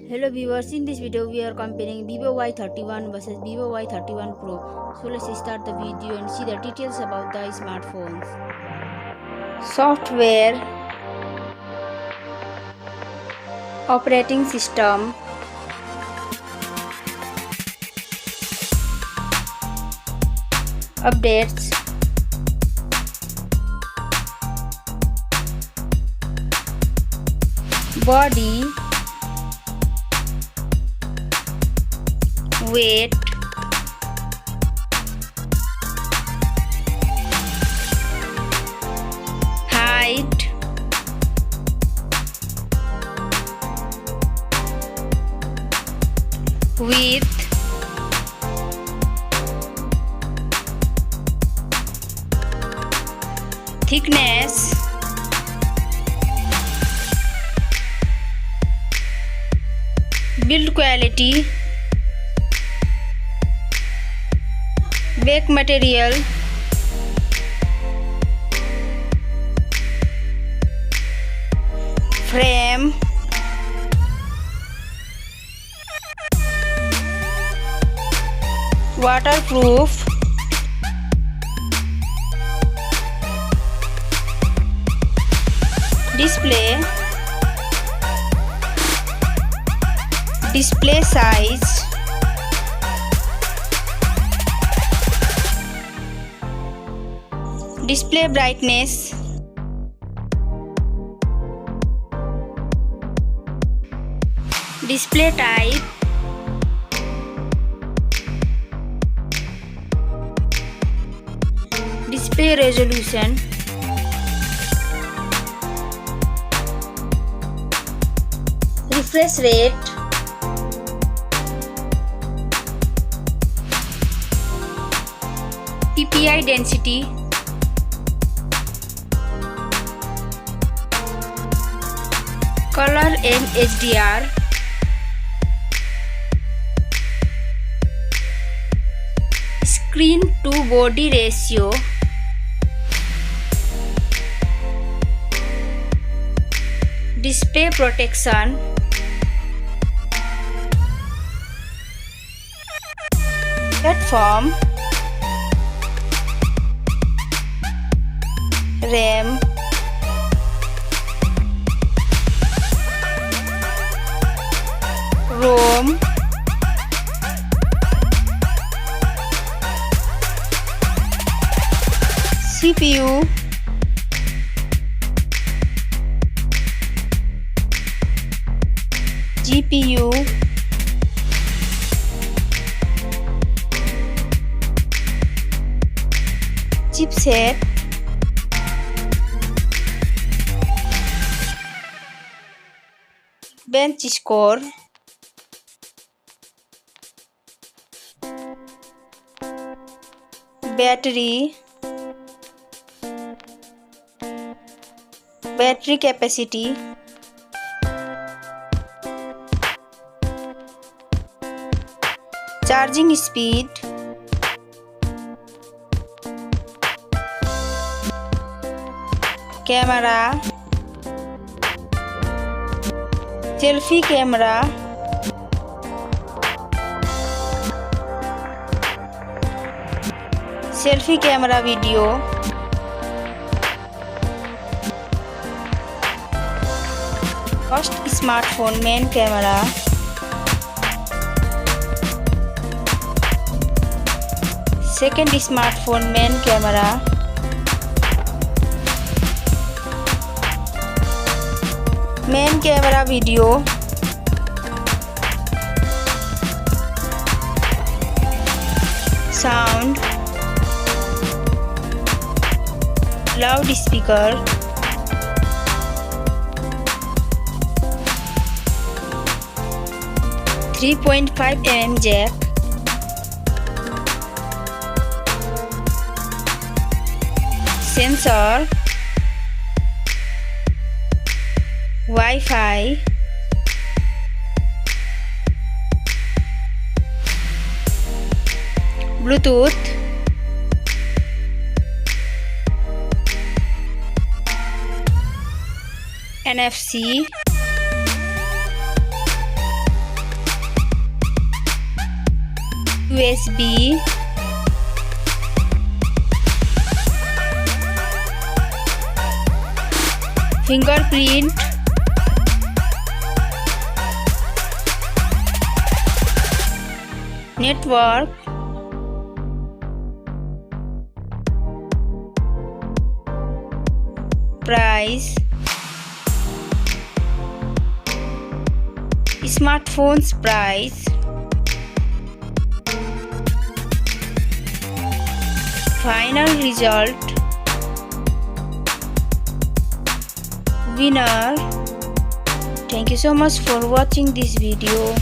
Hello viewers, in this video we are comparing Vivo Y31 versus Vivo Y31 Pro. So let's start the video and see the details about the smartphones. Software, operating system, updates, body, weight, height, width, thickness, build quality, back material, frame, waterproof, display size, display brightness, display type, display resolution, refresh rate, PPI density, color and HDR, screen to body ratio, display protection, platform, RAM, ROM, CPU, GPU, chipset, bench score, battery capacity, charging speed, camera, selfie camera, selfie camera video, first smartphone main camera, second smartphone main camera, main camera video, sound, loudspeaker, .5mm jack, sensor, Wi-Fi, Bluetooth, NFC, USB, fingerprint, network, price, smartphone's price, final result, winner. Thank you so much for watching this video.